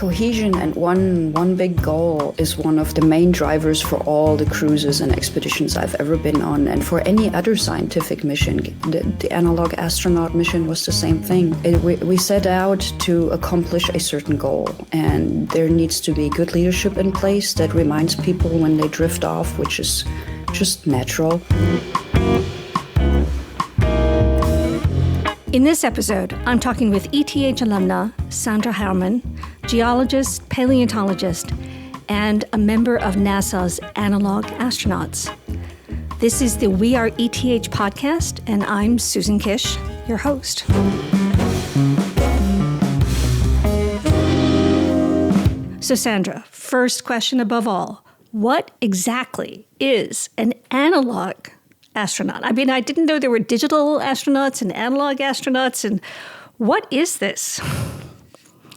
Cohesion and one big goal is one of the main drivers for all the cruises and expeditions I've ever been on, and for any other scientific mission. The analog astronaut mission was the same thing. We set out to accomplish a certain goal, and there needs to be good leadership in place that reminds people when they drift off, which is just natural. In this episode, I'm talking with ETH Alumna Sandra Herrmann, geologist, paleontologist, and a member of NASA's analog astronauts. This is the We Are ETH podcast, and I'm Susan Kish, your host. So Sandra, first question above all, what exactly is an analog astronaut? I mean, I didn't know there were digital astronauts and analog astronauts. And what is this?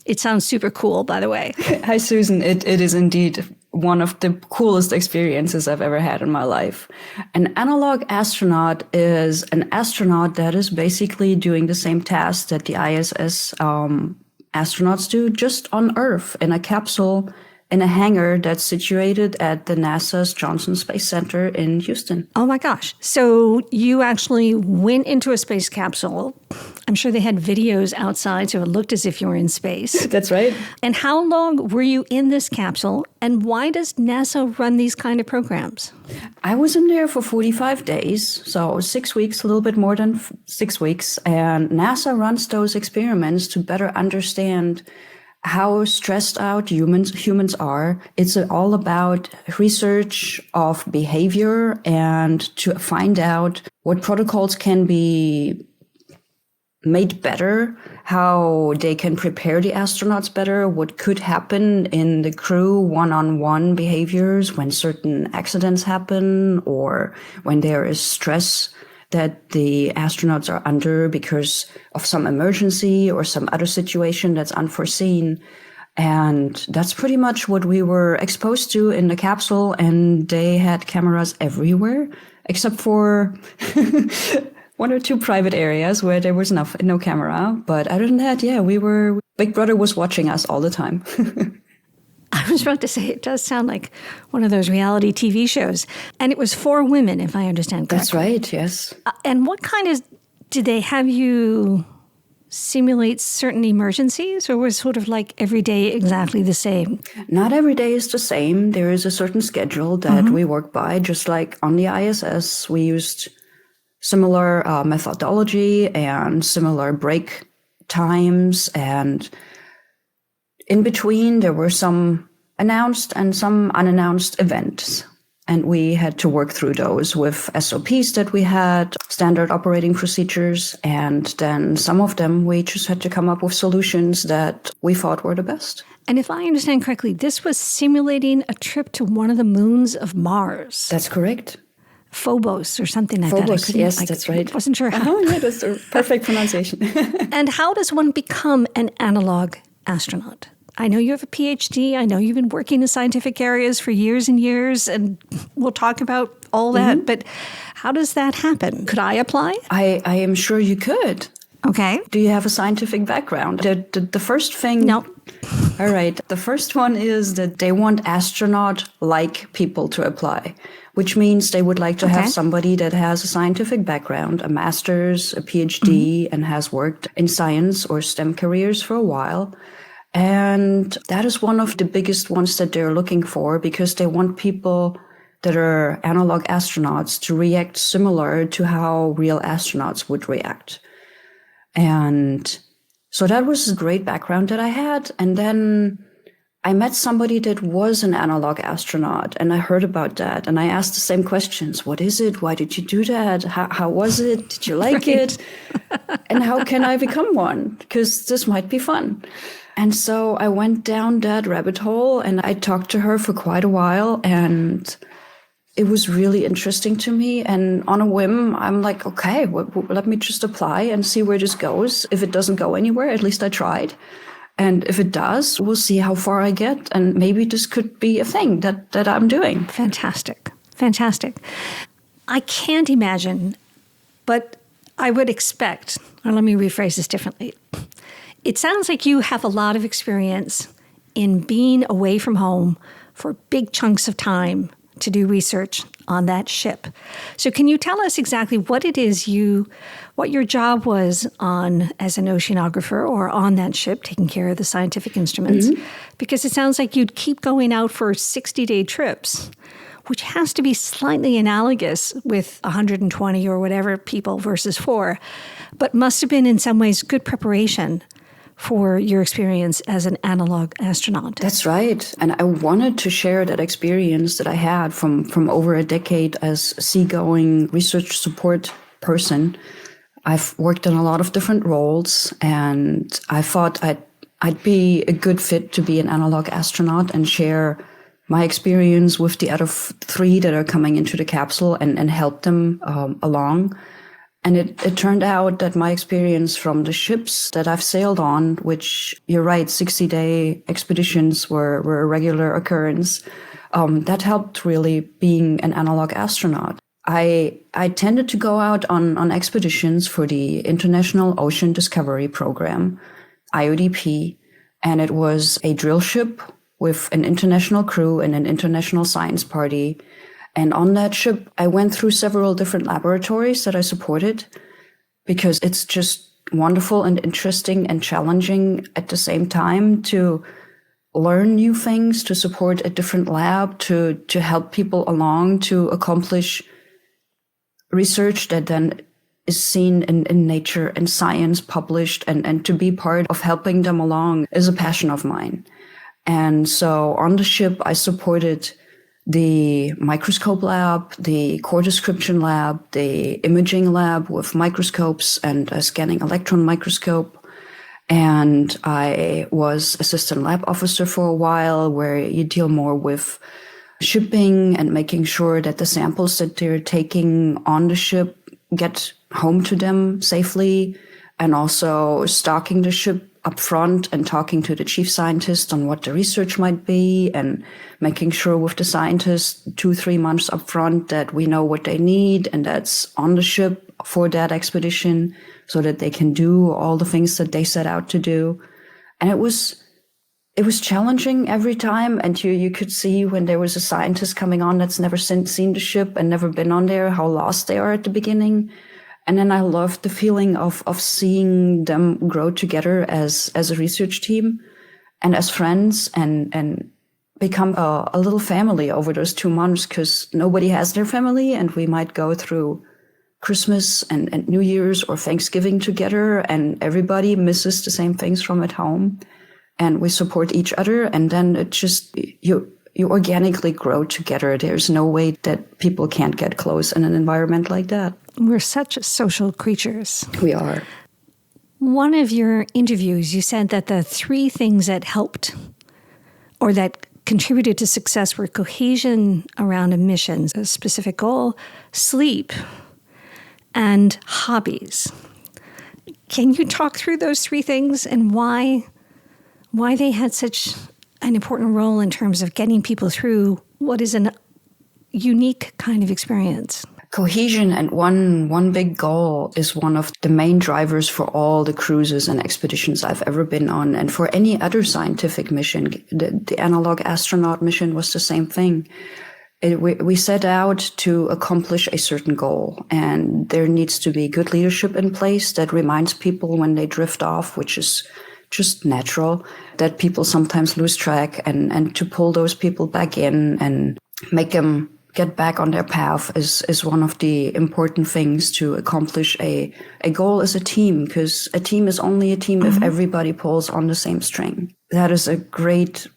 It sounds super cool, by the way. Hi, Susan. It is indeed one of the coolest experiences I've ever had in my life. An analog astronaut is an astronaut that is basically doing the same task that the ISS astronauts do, just on Earth in a capsule in a hangar that's situated at the NASA's Johnson Space Center in Houston. Oh my gosh. So you actually went into a space capsule. I'm sure they had videos outside, so it looked as if you were in space. That's right. And how long were you in this capsule, and why does NASA run these kind of programs? I was in there for 45 days, so 6 weeks, a little bit more than 6 weeks. And NASA runs those experiments to better understand how stressed out humans are. It's all about research of behavior and to find out what protocols can be made better, how they can prepare the astronauts better, what could happen in the crew one-on-one behaviors when certain accidents happen or when there is stress that the astronauts are under because of some emergency or some other situation that's unforeseen. And that's pretty much what we were exposed to in the capsule. And they had cameras everywhere, except for one or two private areas where there was no camera. But other than that, yeah, Big Brother was watching us all the time. I was about to say, it does sound like one of those reality TV shows. And it was for women, if I understand correctly. That's right, yes. And what did they have you simulate certain emergencies, or was sort of like every day exactly the same? Not every day is the same. There is a certain schedule that we work by, just like on the ISS. We used similar methodology and similar break times, and in between, there were some announced and some unannounced events. And we had to work through those with SOPs that we had, standard operating procedures. And then some of them, we just had to come up with solutions that we thought were the best. And if I understand correctly, this was simulating a trip to one of the moons of Mars. That's correct. Phobos or something like Phobos, that. yes, that's right. I wasn't sure how. Oh, yeah, that's a perfect pronunciation. And how does one become an analog astronaut? I know you have a PhD. I know you've been working in scientific areas for years and years, and we'll talk about all that. But how does that happen? Could I apply? I am sure you could. Okay. Do you have a scientific background? The first thing... No. All right. The first one is that they want astronaut-like people to apply, which means they would like to have somebody that has a scientific background, a master's, a PhD, and has worked in science or STEM careers for a while. And that is one of the biggest ones that they're looking for, because they want people that are analog astronauts to react similar to how real astronauts would react. And so that was a great background that I had. And then I met somebody that was an analog astronaut, and I heard about that. And I asked the same questions. What is it? Why did you do that? How was it? Did you like it? And how can I become one? Because this might be fun. And so I went down that rabbit hole, and I talked to her for quite a while, and it was really interesting to me. And on a whim, I'm like, okay, let me just apply and see where this goes. If it doesn't go anywhere, at least I tried. And if it does, we'll see how far I get. And maybe this could be a thing that I'm doing. Fantastic. Fantastic. I can't imagine, but I would expect, or let me rephrase this differently. It sounds like you have a lot of experience in being away from home for big chunks of time to do research on that ship. So can you tell us exactly what it is what your job was on as an oceanographer or on that ship, taking care of the scientific instruments? Mm-hmm. Because it sounds like you'd keep going out for 60-day trips, which has to be slightly analogous with 120 or whatever people versus 4, but must have been in some ways good preparation for your experience as an analog astronaut. That's right. And I wanted to share that experience that I had from over a decade as seagoing research support person. I've worked in a lot of different roles, and I thought I'd be a good fit to be an analog astronaut and share my experience with the other 3 that are coming into the capsule and help them along. And it turned out that my experience from the ships that I've sailed on, which you're right, 60-day expeditions were a regular occurrence, that helped really being an analog astronaut. I tended to go out on expeditions for the International Ocean Discovery Program, IODP, and it was a drill ship with an international crew and an international science party. And on that ship, I went through several different laboratories that I supported because it's just wonderful and interesting and challenging at the same time to learn new things, to support a different lab, to help people along, to accomplish research that then is seen in Nature and Science published, and to be part of helping them along is a passion of mine. And so on the ship, I supported the microscope lab, the core description lab, the imaging lab with microscopes and a scanning electron microscope. And I was assistant lab officer for a while, where you deal more with shipping and making sure that the samples that they're taking on the ship get home to them safely, and also stocking the ship up front and talking to the chief scientist on what the research might be, and making sure with the scientists 2-3 months up front that we know what they need and that's on the ship for that expedition so that they can do all the things that they set out to do. And it was challenging every time. And you could see when there was a scientist coming on that's never seen the ship and never been on there, how lost they are at the beginning. And then I loved the feeling of seeing them grow together as a research team and as friends and become a little family over those 2 months, because nobody has their family, and we might go through Christmas and New Year's or Thanksgiving together, and everybody misses the same things from at home, and we support each other. And then it just, you organically grow together. There's no way that people can't get close in an environment like that. We're such social creatures. We are. One of your interviews, you said that the 3 things that helped or that contributed to success were cohesion around a mission, a specific goal, sleep, and hobbies. Can you talk through those 3 things and why they had such an important role in terms of getting people through what is a unique kind of experience? Cohesion and one big goal is one of the main drivers for all the cruises and expeditions I've ever been on. And for any other scientific mission, the analog astronaut mission was the same thing. We set out to accomplish a certain goal, and there needs to be good leadership in place that reminds people when they drift off, which is just natural, that people sometimes lose track, and to pull those people back in and make them get back on their path is one of the important things to accomplish a goal as a team, because a team is only a team if everybody pulls on the same string. That is a great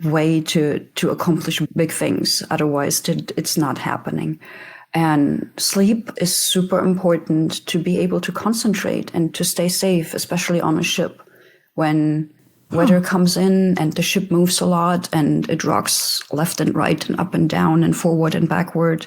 way to accomplish big things. Otherwise, it's not happening. And sleep is super important to be able to concentrate and to stay safe, especially on a ship when weather comes in and the ship moves a lot and it rocks left and right and up and down and forward and backward.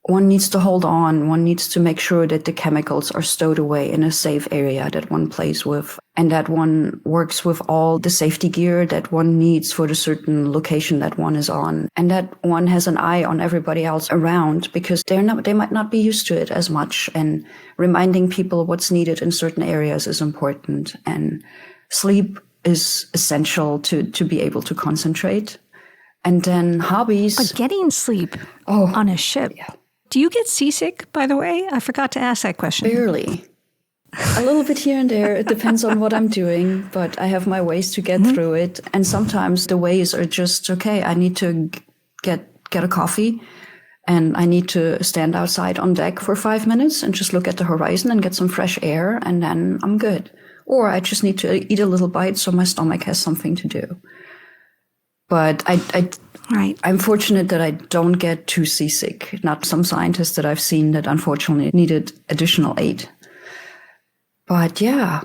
One needs to hold on. One needs to make sure that the chemicals are stowed away in a safe area that one plays with, and that one works with all the safety gear that one needs for the certain location that one is on, and that one has an eye on everybody else around, because they might not be used to it as much, and reminding people what's needed in certain areas is important. And sleep is essential to be able to concentrate. And then hobbies. But getting sleep on a ship. Yeah. Do you get seasick, by the way? I forgot to ask that question. Barely. A little bit here and there. It depends on what I'm doing, but I have my ways to get through it. And sometimes the ways are just, okay, I need to get a coffee and I need to stand outside on deck for 5 minutes and just look at the horizon and get some fresh air, and then I'm good. Or I just need to eat a little bite so my stomach has something to do. But I'm fortunate that I don't get too seasick. Not some scientists that I've seen that unfortunately needed additional aid. But yeah.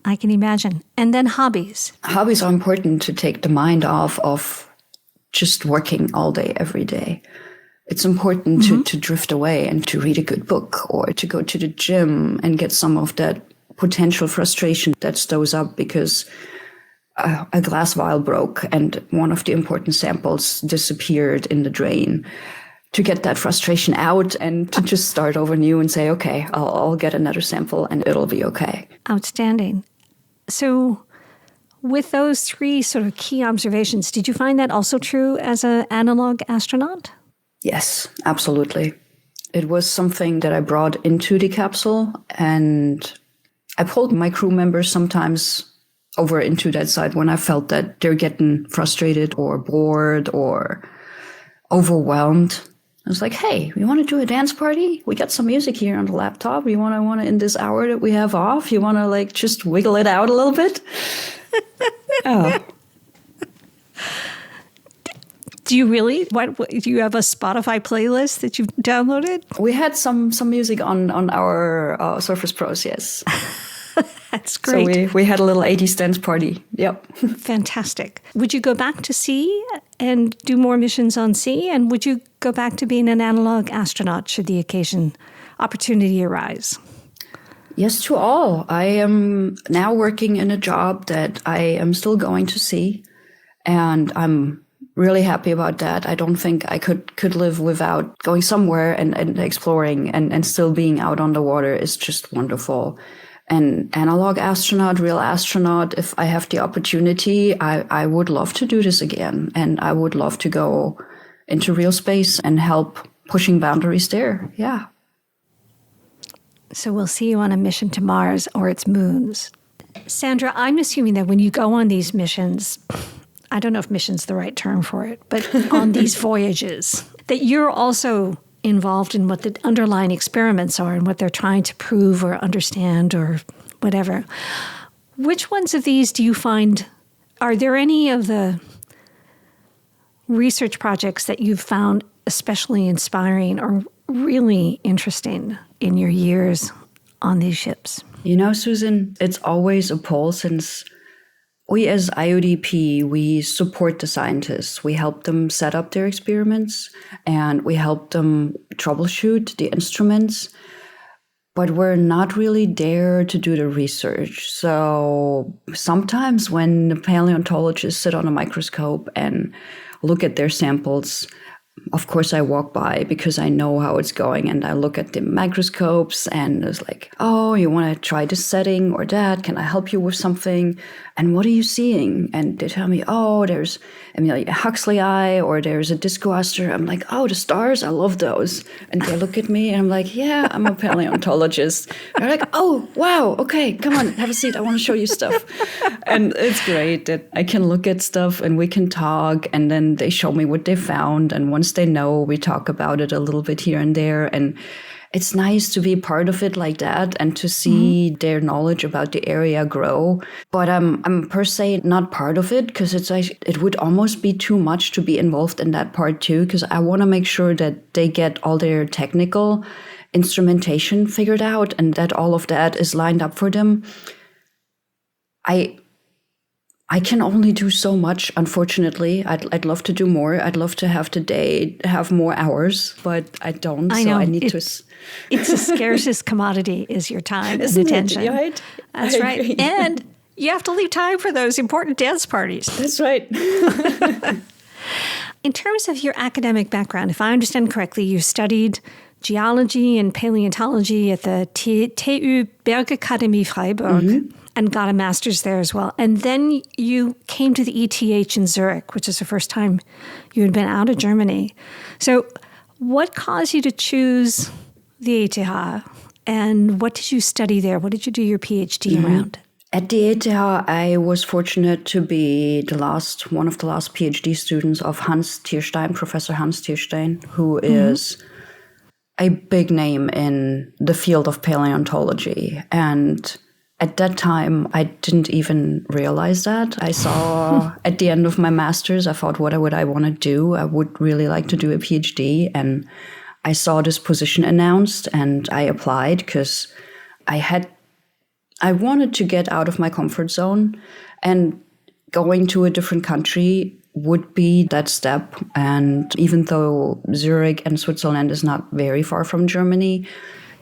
I can imagine. And then hobbies. Hobbies are important to take the mind off of just working all day, every day. It's important to drift away and to read a good book or to go to the gym and get some of that potential frustration that stows up because a glass vial broke and one of the important samples disappeared in the drain. To get that frustration out and to just start over new and say, okay, I'll get another sample and it'll be okay. Outstanding. So with those 3 sort of key observations, did you find that also true as an analog astronaut? Yes, absolutely. It was something that I brought into the capsule, and I pulled my crew members sometimes over into that side when I felt that they're getting frustrated or bored or overwhelmed. I was like, hey, you want to do a dance party? We got some music here on the laptop. You want to in this hour that we have off, you want to like just wiggle it out a little bit? Oh. Do you really? Do you have a Spotify playlist that you've downloaded? We had some music on our Surface Pros, yes. That's great. So we had a little 80s dance party. Yep. Fantastic. Would you go back to sea and do more missions on sea? And would you go back to being an analog astronaut should the opportunity arise? Yes, to all. I am now working in a job that I am still going to sea, and I'm really happy about that. I don't think I could live without going somewhere and exploring and still being out on the water is just wonderful. An analog astronaut, real astronaut, if I have the opportunity, I would love to do this again. And I would love to go into real space and help pushing boundaries there. Yeah. So we'll see you on a mission to Mars or its moons. Sandra, I'm assuming that when you go on these missions, I don't know if mission's the right term for it, but on these voyages, that you're also involved in what the underlying experiments are and what they're trying to prove or understand or whatever. Which ones of these do you find, are there any of the research projects that you've found especially inspiring or really interesting in your years on these ships? You know, Susan, it's always a pull since we as IODP, we support the scientists. We help them set up their experiments and we help them troubleshoot the instruments, but we're not really there to do the research. So sometimes when the paleontologists sit on a microscope and look at their samples, of course, I walk by because I know how it's going and I look at the microscopes and it's like, oh, you want to try this setting or that? Can I help you with something? And what are you seeing? And they tell me, oh, there's Amelia Huxley eye or there's a disco aster. I'm like, oh, the stars, I love those. And they look at me and I'm like, yeah, I'm a paleontologist. They're like, oh, wow, okay, come on, have a seat. I want to show you stuff. And it's great that I can look at stuff and we can talk and then they show me what they found. And once they know, we talk about it a little bit here and there. And it's nice to be part of it like that and to see their knowledge about the area grow. But I'm per se not part of it because it would almost be too much to be involved in that part too, because I want to make sure that they get all their technical instrumentation figured out and that all of that is lined up for them. I can only do so much, unfortunately. I'd love to do more. I'd love to have the day have more hours, but I don't. I know. So I need to. It's the scarcest commodity is your time and attention. Right? That's right. And you have to leave time for those important dance parties. That's right. In terms of your academic background, if I understand correctly, you studied geology and paleontology at the TU Bergakademie Freiberg. and got a master's there as well. And then you came to the ETH in Zurich, which is the first time you had been out of Germany. So what caused you to choose the ETH? And what did you study there? What did you do your PhD around? At the ETH, I was fortunate to be one of the last PhD students of Professor Hans Tierstein, who is a big name in the field of paleontology. And at that time, I didn't even realize that. I saw at the end of my master's, I thought, what would I want to do? I would really like to do a PhD. And I saw this position announced and I applied because I wanted to get out of my comfort zone, and going to a different country would be that step. And even though Zurich and Switzerland is not very far from Germany,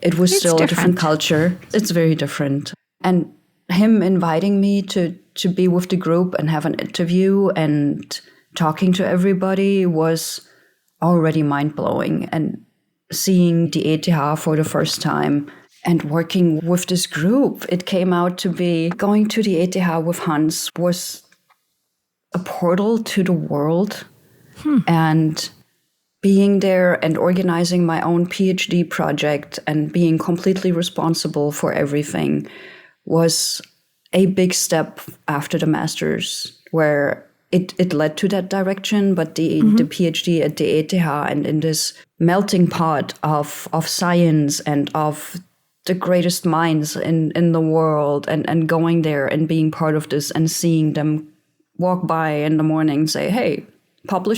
it was still a different culture. It's very different. And him inviting me to be with the group and have an interview and talking to everybody was already mind-blowing. And seeing the ETH for the first time and working with this group, it came out to be going to the ETH with Hans was a portal to the world. And being there and organizing my own PhD project and being completely responsible for everything was a big step after the master's, where it led to that direction. But the PhD at the ETH and in this melting pot of science and of the greatest minds in the world, and going there and being part of this and seeing them walk by in the morning and say, hey,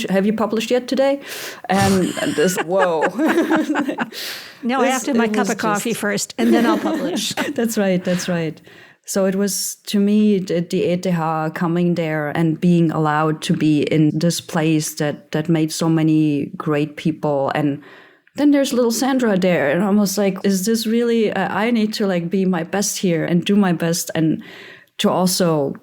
have you published yet today? And this, whoa. No, I have to have my cup of coffee first, and then I'll publish. That's right. So it was, to me, the ETH, coming there and being allowed to be in this place that made so many great people. And then there's little Sandra there, and I was like, is this really, I need to be my best here and do my best, and to also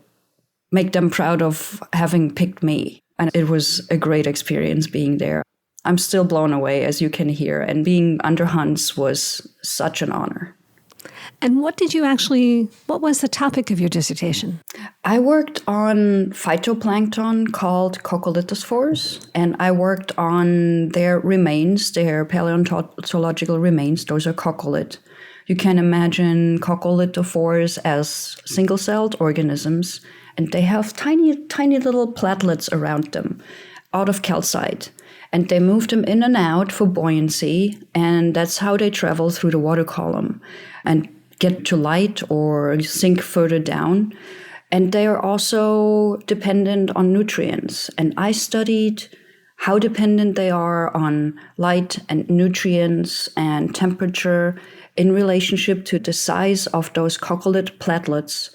make them proud of having picked me. And it was a great experience being there. I'm still blown away, as you can hear, and being under Hans was such an honor. And what was the topic of your dissertation? I worked on phytoplankton called coccolithophores, and I worked on their remains, their paleontological remains. Those are coccolith. You can imagine coccolithophores as single-celled organisms, and they have tiny, tiny little platelets around them out of calcite. And they move them in and out for buoyancy, and that's how they travel through the water column and get to light or sink further down. And they are also dependent on nutrients. And I studied how dependent they are on light and nutrients and temperature in relationship to the size of those coccolith platelets,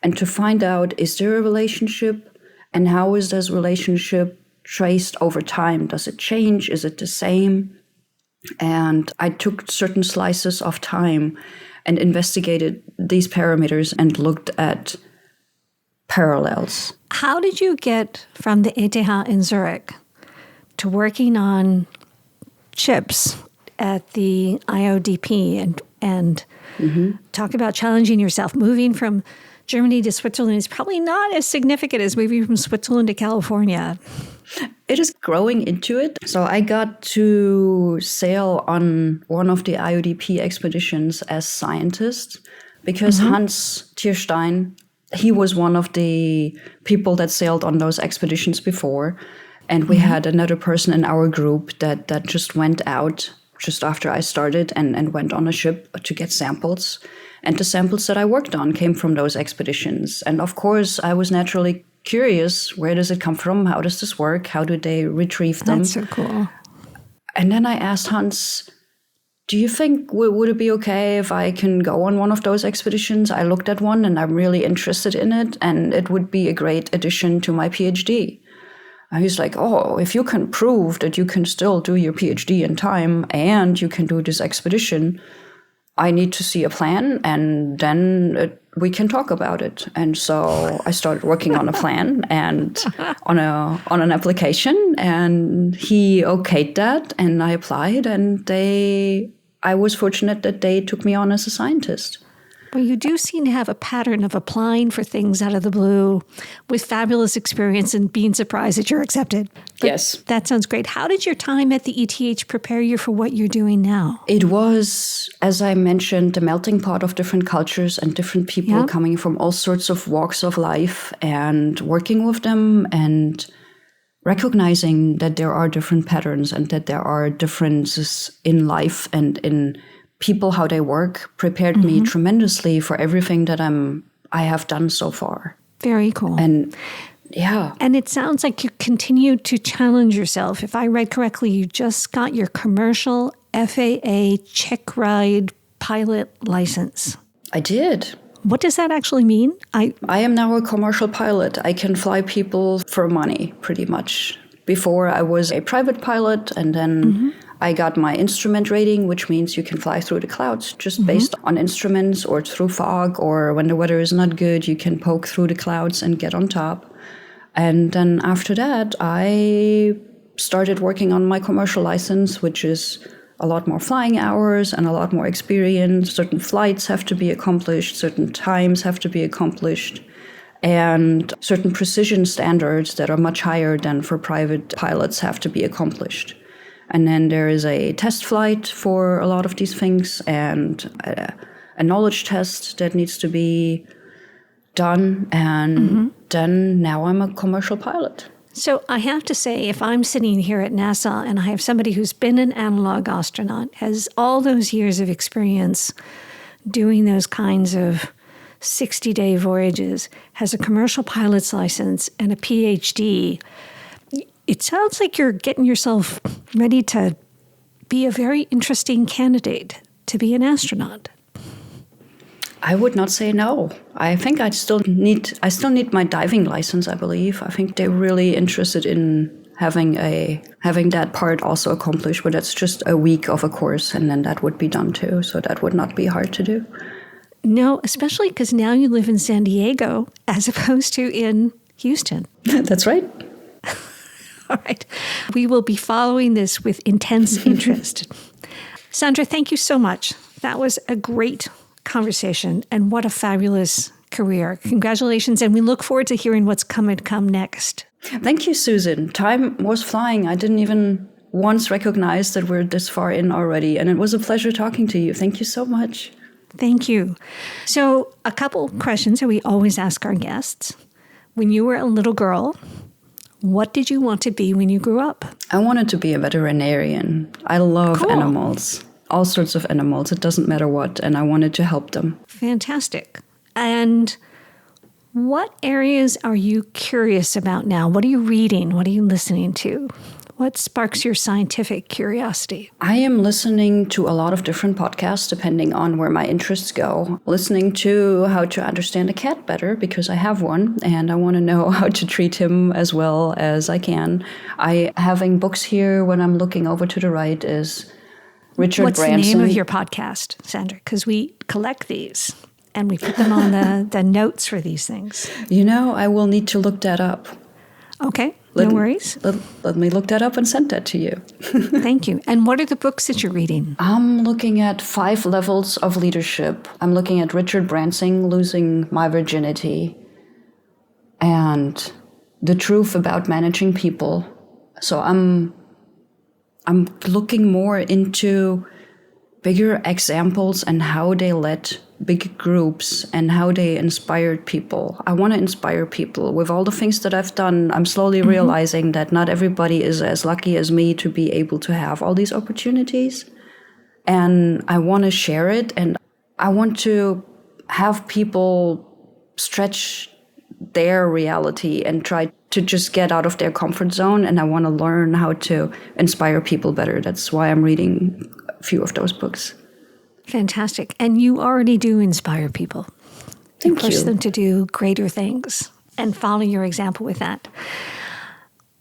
and to find out, is there a relationship, and how is this relationship traced over time? Does it change? Is it the same? And I took certain slices of time and investigated these parameters and looked at parallels. How did you get from the ETH in Zurich to working on chips at the IODP and talk about challenging yourself? Moving from Germany to Switzerland is probably not as significant as moving from Switzerland to California. It is growing into it. So I got to sail on one of the IODP expeditions as scientist because Hans Tierstein, he was one of the people that sailed on those expeditions before. And we had another person in our group that just went out just after I started and went on a ship to get samples. And the samples that I worked on came from those expeditions. And of course, I was naturally curious, where does it come from? How does this work? How do they retrieve them? That's so cool. And then I asked Hans, do you think, would it be okay if I can go on one of those expeditions? I looked at one and I'm really interested in it, and it would be a great addition to my PhD. And he's like, oh, if you can prove that you can still do your PhD in time and you can do this expedition, I need to see a plan, and then we can talk about it. And so I started working on a plan and on an application, and he okayed that, and I applied, and I was fortunate that they took me on as a scientist. Well, you do seem to have a pattern of applying for things out of the blue with fabulous experience and being surprised that you're accepted. But yes. That sounds great. How did your time at the ETH prepare you for what you're doing now? It was, as I mentioned, a melting pot of different cultures and different people coming from all sorts of walks of life, and working with them and recognizing that there are different patterns and that there are differences in life and in people, how they work, prepared me tremendously for everything that I have done so far. Very cool. And yeah. And it sounds like you continue to challenge yourself. If I read correctly, you just got your commercial FAA check ride pilot license. I did. What does that actually mean? I am now a commercial pilot. I can fly people for money, pretty much. Before I was a private pilot, and then I got my instrument rating, which means you can fly through the clouds just based on instruments, or through fog, or when the weather is not good, you can poke through the clouds and get on top. And then after that, I started working on my commercial license, which is a lot more flying hours and a lot more experience. Certain flights have to be accomplished, certain times have to be accomplished, and certain precision standards that are much higher than for private pilots have to be accomplished. And then there is a test flight for a lot of these things, and a knowledge test that needs to be done. And then now I'm a commercial pilot. So I have to say, if I'm sitting here at NASA and I have somebody who's been an analog astronaut, has all those years of experience doing those kinds of 60-day voyages, has a commercial pilot's license and a PhD, it sounds like you're getting yourself ready to be a very interesting candidate to be an astronaut. I would not say no. I think I still need my diving license, I believe. I think they're really interested in having that part also accomplished, but that's just a week of a course, and then that would be done too. So that would not be hard to do. No, especially because now you live in San Diego as opposed to in Houston. That's right. All right. We will be following this with intense interest. Sandra, thank you so much. That was a great conversation, and what a fabulous career. Congratulations, and we look forward to hearing what's come next. Thank you, Susan. Time was flying. I didn't even once recognize that we're this far in already, and it was a pleasure talking to you. Thank you so much. Thank you. So, a couple questions that we always ask our guests. When you were a little girl, what did you want to be when you grew up? I wanted to be a veterinarian. I love animals. All sorts of animals. It doesn't matter what. And I wanted to help them. Fantastic. And what areas are you curious about now? What are you reading? What are you listening to? What sparks your scientific curiosity? I am listening to a lot of different podcasts depending on where my interests go. Listening to how to understand a cat better because I have one and I want to know how to treat him as well as I can. Having books here when I'm looking over to the right is Richard What's Branson. What's the name of your podcast, Sandra? Because we collect these and we put them on the notes for these things. You know, I will need to look that up. Okay, no worries. Let me look that up and send that to you. Thank you. And what are the books that you're reading? I'm looking at 5 Levels of Leadership. I'm looking at Richard Branson, Losing My Virginity, and The Truth About Managing People. So I'm looking more into bigger examples and how they led big groups and how they inspired people. I want to inspire people. With all the things that I've done, I'm slowly realizing that not everybody is as lucky as me to be able to have all these opportunities. And I want to share it, and I want to have people stretch their reality and try to just get out of their comfort zone. And I want to learn how to inspire people better. That's why I'm reading a few of those books. Fantastic. And you already do inspire people. Thank you. Push them to do greater things and follow your example with that.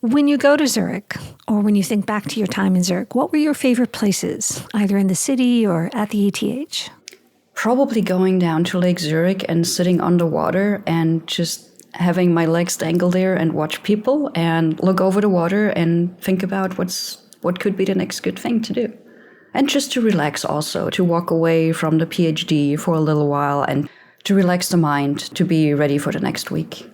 When you go to Zurich, or when you think back to your time in Zurich, what were your favorite places, either in the city or at the ETH? Probably going down to Lake Zurich and sitting underwater and just having my legs dangle there and watch people and look over the water and think about what could be the next good thing to do. And just to relax also, to walk away from the PhD for a little while and to relax the mind, to be ready for the next week.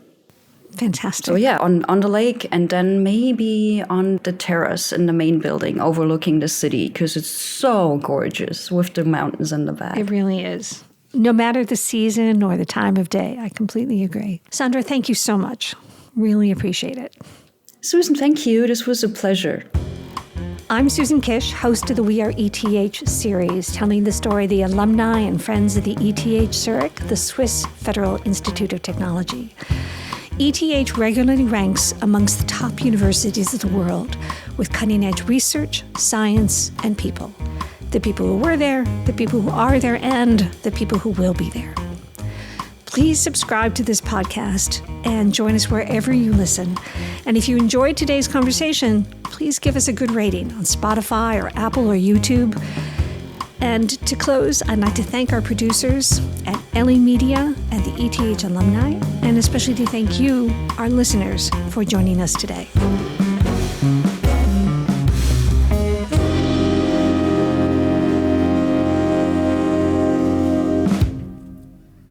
Fantastic. So yeah, on the lake and then maybe on the terrace in the main building overlooking the city because it's so gorgeous with the mountains in the back. It really is. No matter the season or the time of day, I completely agree. Sandra, thank you so much. Really appreciate it. Susan, thank you. This was a pleasure. I'm Susan Kish, host of the We Are ETH series, telling the story of the alumni and friends of the ETH Zurich, the Swiss Federal Institute of Technology. ETH regularly ranks amongst the top universities of the world with cutting-edge research, science, and people. The people who were there, the people who are there, and the people who will be there. Please subscribe to this podcast and join us wherever you listen. And if you enjoyed today's conversation, please give us a good rating on Spotify or Apple or YouTube. And to close, I'd like to thank our producers at Ellie Media and the ETH Alumni, and especially to thank you, our listeners, for joining us today.